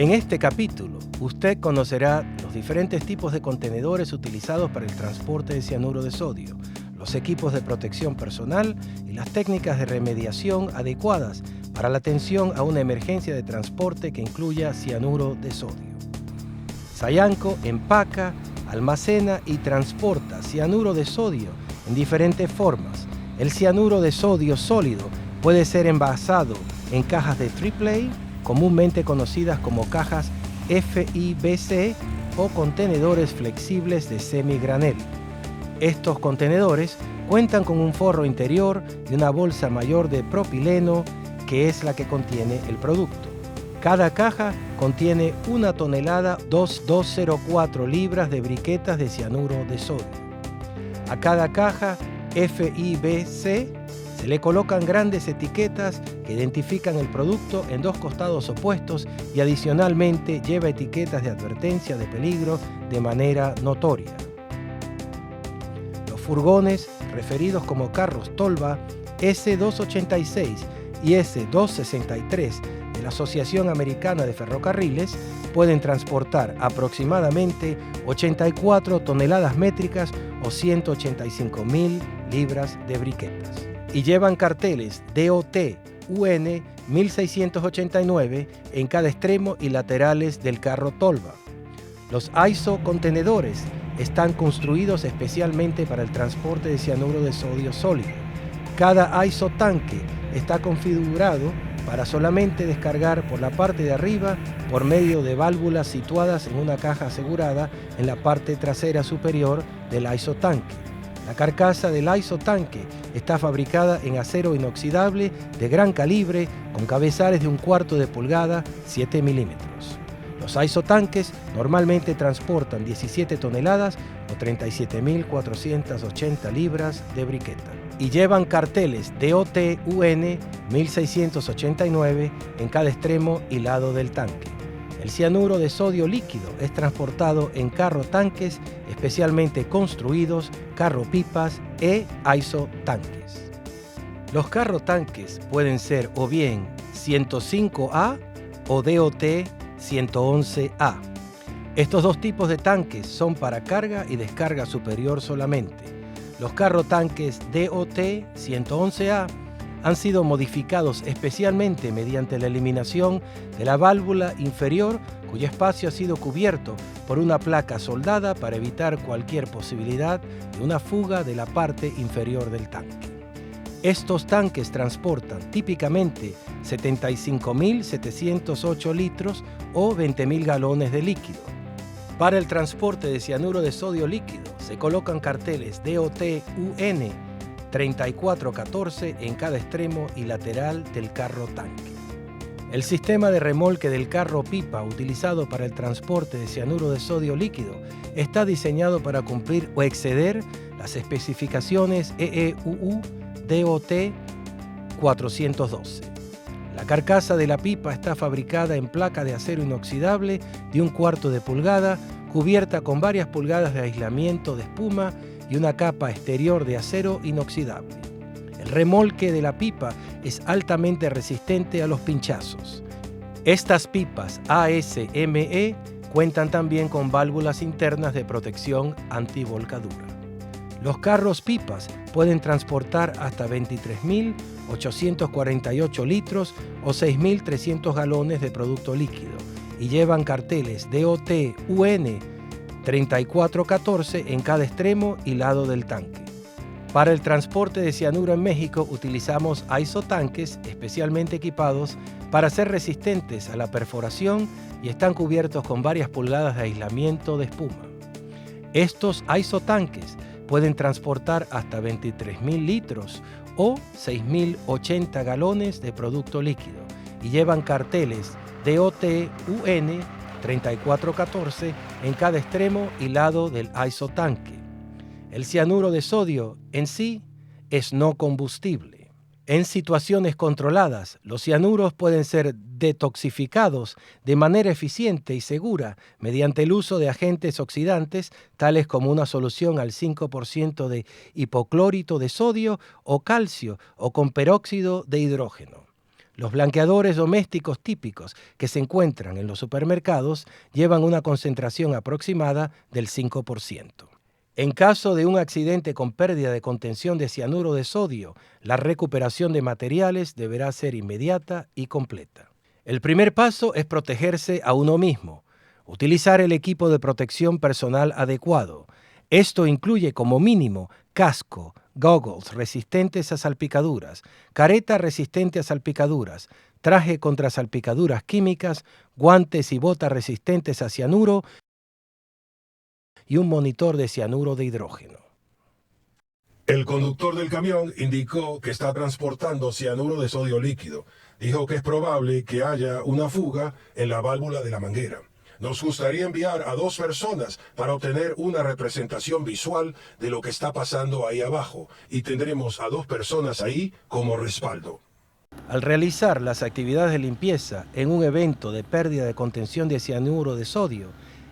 En este capítulo, usted conocerá los diferentes tipos de contenedores utilizados para el transporte de cianuro de sodio, los equipos de protección personal y las técnicas de remediación adecuadas para la atención a una emergencia de transporte que incluya cianuro de sodio. Cyanco empaca, almacena y transporta cianuro de sodio en diferentes formas. El cianuro de sodio sólido puede ser envasado en cajas de AAA, comúnmente conocidas como cajas FIBC o contenedores flexibles de semigranel. Estos contenedores cuentan con un forro interior y una bolsa mayor de propileno, que es la que contiene el producto. Cada caja contiene 1 tonelada 2,204 libras de briquetas de cianuro de sodio. A cada caja FIBC se le colocan grandes etiquetas que identifican el producto en 2 costados opuestos y adicionalmente lleva etiquetas de advertencia de peligro de manera notoria. Los furgones, referidos como carros tolva S286 y S263 de la Asociación Americana de Ferrocarriles, pueden transportar aproximadamente 84 toneladas métricas o 185.000 libras de briquetas. Y llevan carteles DOT-UN 1689 en cada extremo y laterales del carro tolva. Los ISO contenedores están construidos especialmente para el transporte de cianuro de sodio sólido. Cada ISO tanque está configurado para solamente descargar por la parte de arriba por medio de válvulas situadas en una caja asegurada en la parte trasera superior del ISO tanque. La carcasa del ISO tanque está fabricada en acero inoxidable de gran calibre con cabezales de 1/4 de pulgada, 7 milímetros. Los ISO tanques normalmente transportan 17 toneladas o 37.480 libras de briqueta y llevan carteles DOT-UN 1689 en cada extremo y lado del tanque. El cianuro de sodio líquido es transportado en carro-tanques especialmente construidos, carro-pipas e ISO-tanques. Los carro-tanques pueden ser o bien 105A o DOT-111A. Estos 2 tipos de tanques son para carga y descarga superior solamente. Los carro-tanques DOT-111A han sido modificados especialmente mediante la eliminación de la válvula inferior, cuyo espacio ha sido cubierto por una placa soldada para evitar cualquier posibilidad de una fuga de la parte inferior del tanque. Estos tanques transportan típicamente 75.708 litros o 20.000 galones de líquido. Para el transporte de cianuro de sodio líquido se colocan carteles DOT-UN 3414 en cada extremo y lateral del carro tanque. El sistema de remolque del carro pipa utilizado para el transporte de cianuro de sodio líquido está diseñado para cumplir o exceder las especificaciones EEUU DOT 412. La carcasa de la pipa está fabricada en placa de acero inoxidable de 1/4 de pulgada, cubierta con varias pulgadas de aislamiento de espuma y una capa exterior de acero inoxidable. El remolque de la pipa es altamente resistente a los pinchazos. Estas pipas ASME cuentan también con válvulas internas de protección antivolcadura. Los carros pipas pueden transportar hasta 23.848 litros o 6.300 galones de producto líquido y llevan carteles DOT-UN 3414 en cada extremo y lado del tanque. Para el transporte de cianuro en México utilizamos ISO tanques especialmente equipados para ser resistentes a la perforación y están cubiertos con varias pulgadas de aislamiento de espuma. Estos ISO tanques pueden transportar hasta 23.000 litros o 6.080 galones de producto líquido y llevan carteles DOT-UN 3414 en cada extremo y lado del ISO tanque. El cianuro de sodio en sí es no combustible. En situaciones controladas, los cianuros pueden ser detoxificados de manera eficiente y segura mediante el uso de agentes oxidantes, tales como una solución al 5% de hipoclorito de sodio o calcio o con peróxido de hidrógeno. Los blanqueadores domésticos típicos que se encuentran en los supermercados llevan una concentración aproximada del 5%. En caso de un accidente con pérdida de contención de cianuro de sodio, la recuperación de materiales deberá ser inmediata y completa. El primer paso es protegerse a uno mismo. Utilizar el equipo de protección personal adecuado. Esto incluye como mínimo casco, goggles resistentes a salpicaduras, careta resistente a salpicaduras, traje contra salpicaduras químicas, guantes y botas resistentes a cianuro y un monitor de cianuro de hidrógeno. El conductor del camión indicó que está transportando cianuro de sodio líquido. Dijo que es probable que haya una fuga en la válvula de la manguera. Nos gustaría enviar a 2 personas para obtener una representación visual de lo que está pasando ahí abajo y tendremos a 2 personas ahí como respaldo. Al realizar las actividades de limpieza en un evento de pérdida de contención de cianuro de sodio,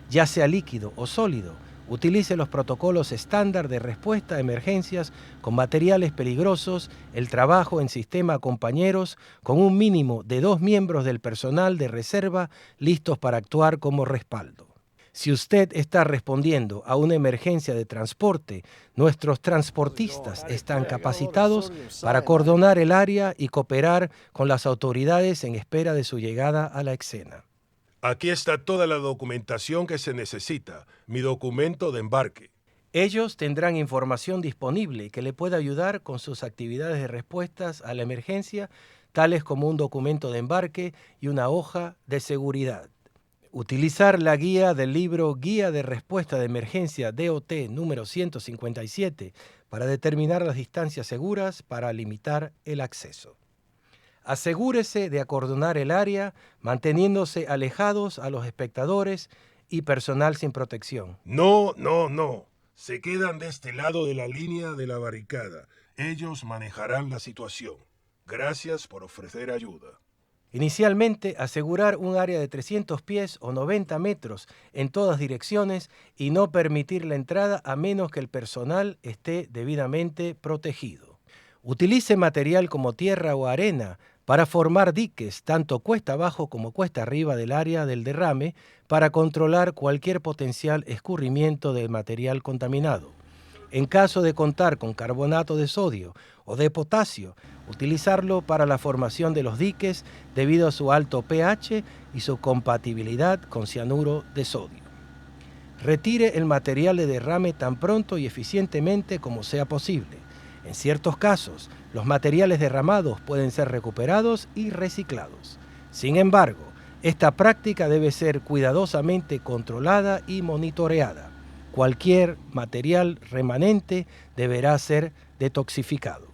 ya sea líquido o sólido, utilice los protocolos estándar de respuesta a emergencias con materiales peligrosos, el trabajo en sistema a compañeros, con un mínimo de 2 miembros del personal de reserva listos para actuar como respaldo. Si usted está respondiendo a una emergencia de transporte, nuestros transportistas están capacitados para coordinar el área y cooperar con las autoridades en espera de su llegada a la escena. Aquí está toda la documentación que se necesita, mi documento de embarque. Ellos tendrán información disponible que le pueda ayudar con sus actividades de respuestas a la emergencia, tales como un documento de embarque y una hoja de seguridad. Utilizar la guía del libro Guía de Respuesta de Emergencia DOT número 157 para determinar las distancias seguras para limitar el acceso. Asegúrese de acordonar el área, manteniéndose alejados a los espectadores y personal sin protección. No. Se quedan de este lado de la línea de la barricada. Ellos manejarán la situación. Gracias por ofrecer ayuda. Inicialmente, asegurar un área de 300 pies o 90 metros en todas direcciones y no permitir la entrada a menos que el personal esté debidamente protegido. Utilice material como tierra o arena para formar diques, tanto cuesta abajo como cuesta arriba del área del derrame, para controlar cualquier potencial escurrimiento de material contaminado. En caso de contar con carbonato de sodio o de potasio, utilizarlo para la formación de los diques debido a su alto pH y su compatibilidad con cianuro de sodio. Retire el material de derrame tan pronto y eficientemente como sea posible. En ciertos casos, los materiales derramados pueden ser recuperados y reciclados. Sin embargo, esta práctica debe ser cuidadosamente controlada y monitoreada. Cualquier material remanente deberá ser detoxificado.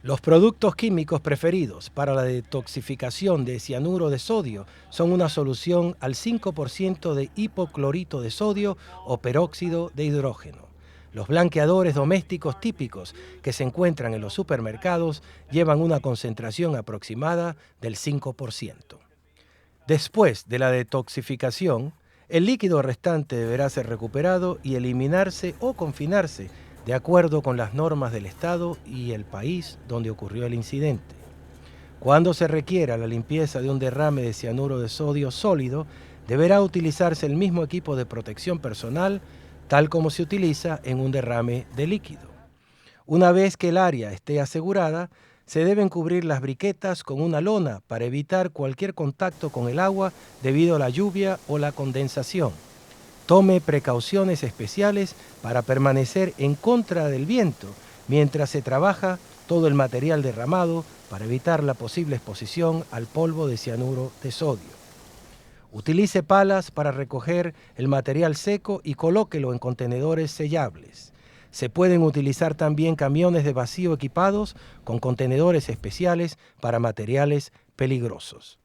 Los productos químicos preferidos para la detoxificación de cianuro de sodio son una solución al 5% de hipoclorito de sodio o peróxido de hidrógeno. Los blanqueadores domésticos típicos que se encuentran en los supermercados llevan una concentración aproximada del 5%. Después de la detoxificación, el líquido restante deberá ser recuperado y eliminarse o confinarse de acuerdo con las normas del estado y el país donde ocurrió el incidente. Cuando se requiera la limpieza de un derrame de cianuro de sodio sólido, deberá utilizarse el mismo equipo de protección personal, tal como se utiliza en un derrame de líquido. Una vez que el área esté asegurada, se deben cubrir las briquetas con una lona para evitar cualquier contacto con el agua debido a la lluvia o la condensación. Tome precauciones especiales para permanecer en contra del viento mientras se trabaja todo el material derramado para evitar la posible exposición al polvo de cianuro de sodio. Utilice palas para recoger el material seco y colóquelo en contenedores sellables. Se pueden utilizar también camiones de vacío equipados con contenedores especiales para materiales peligrosos.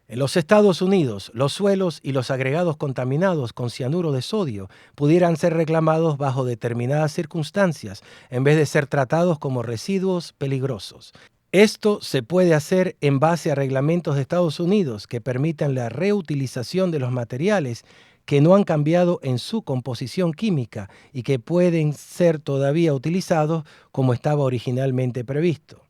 En los Estados Unidos, los suelos y los agregados contaminados con cianuro de sodio pudieran ser reclamados bajo determinadas circunstancias en vez de ser tratados como residuos peligrosos. Esto se puede hacer en base a reglamentos de Estados Unidos que permitan la reutilización de los materiales que no han cambiado en su composición química y que pueden ser todavía utilizados como estaba originalmente previsto.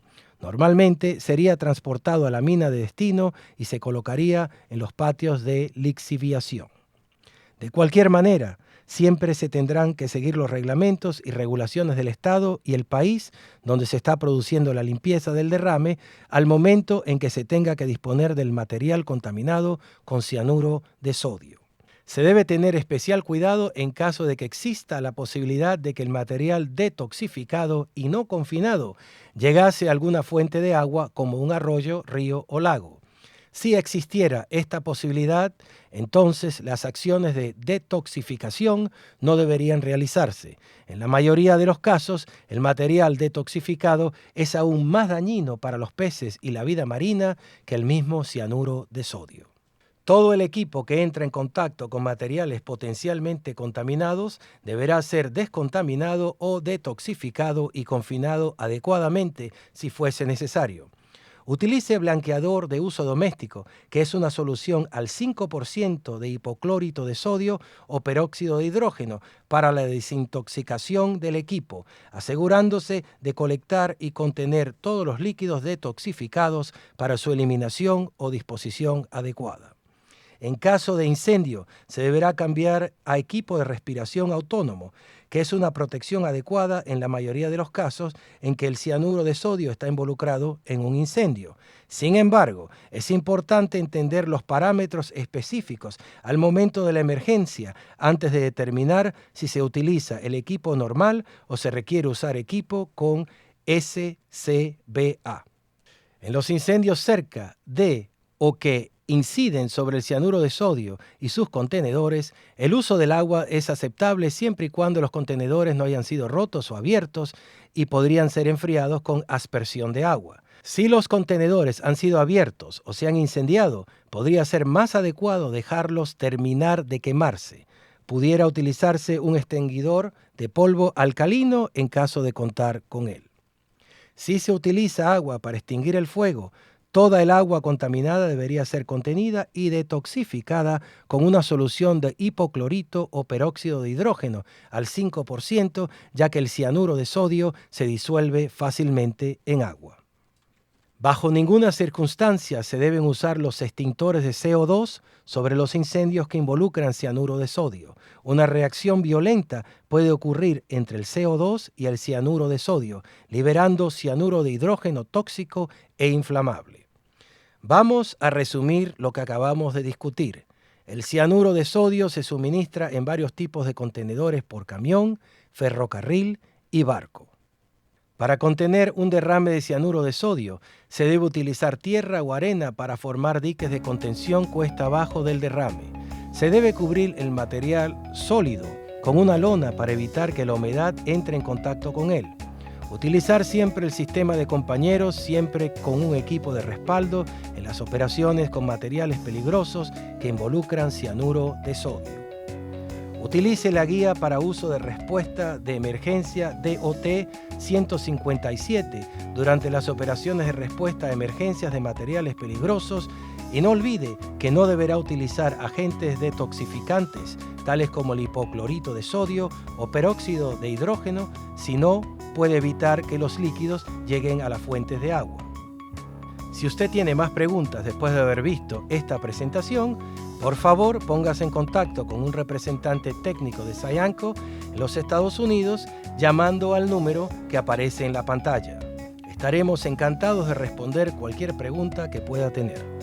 Normalmente sería transportado a la mina de destino y se colocaría en los patios de lixiviación. De cualquier manera, siempre se tendrán que seguir los reglamentos y regulaciones del Estado y el país donde se está produciendo la limpieza del derrame al momento en que se tenga que disponer del material contaminado con cianuro de sodio. Se debe tener especial cuidado en caso de que exista la posibilidad de que el material detoxificado y no confinado llegase a alguna fuente de agua como un arroyo, río o lago. Si existiera esta posibilidad, entonces las acciones de detoxificación no deberían realizarse. En la mayoría de los casos, el material detoxificado es aún más dañino para los peces y la vida marina que el mismo cianuro de sodio. Todo el equipo que entra en contacto con materiales potencialmente contaminados deberá ser descontaminado o detoxificado y confinado adecuadamente si fuese necesario. Utilice blanqueador de uso doméstico, que es una solución al 5% de hipoclorito de sodio o peróxido de hidrógeno para la desintoxicación del equipo, asegurándose de colectar y contener todos los líquidos detoxificados para su eliminación o disposición adecuada. En caso de incendio, se deberá cambiar a equipo de respiración autónomo, que es una protección adecuada en la mayoría de los casos en que el cianuro de sodio está involucrado en un incendio. Sin embargo, es importante entender los parámetros específicos al momento de la emergencia antes de determinar si se utiliza el equipo normal o se requiere usar equipo con SCBA. En los incendios cerca de o que inciden sobre el cianuro de sodio y sus contenedores, el uso del agua es aceptable siempre y cuando los contenedores no hayan sido rotos o abiertos y podrían ser enfriados con aspersión de agua. Si los contenedores han sido abiertos o se han incendiado, podría ser más adecuado dejarlos terminar de quemarse. Pudiera utilizarse un extinguidor de polvo alcalino en caso de contar con él. Si se utiliza agua para extinguir el fuego, toda el agua contaminada debería ser contenida y detoxificada con una solución de hipoclorito o peróxido de hidrógeno al 5%, ya que el cianuro de sodio se disuelve fácilmente en agua. Bajo ninguna circunstancia se deben usar los extintores de CO2 sobre los incendios que involucran cianuro de sodio. Una reacción violenta puede ocurrir entre el CO2 y el cianuro de sodio, liberando cianuro de hidrógeno tóxico e inflamable. Vamos a resumir lo que acabamos de discutir. El cianuro de sodio se suministra en varios tipos de contenedores por camión, ferrocarril y barco. Para contener un derrame de cianuro de sodio, se debe utilizar tierra o arena para formar diques de contención cuesta abajo del derrame. Se debe cubrir el material sólido con una lona para evitar que la humedad entre en contacto con él. Utilizar siempre el sistema de compañeros, siempre con un equipo de respaldo en las operaciones con materiales peligrosos que involucran cianuro de sodio. Utilice la guía para uso de respuesta de emergencia DOT 157 durante las operaciones de respuesta a emergencias de materiales peligrosos y no olvide que no deberá utilizar agentes detoxificantes tales como el hipoclorito de sodio o peróxido de hidrógeno, si no puede evitar que los líquidos lleguen a las fuentes de agua. Si usted tiene más preguntas después de haber visto esta presentación, por favor póngase en contacto con un representante técnico de Cyanco en los Estados Unidos llamando al número que aparece en la pantalla. Estaremos encantados de responder cualquier pregunta que pueda tener.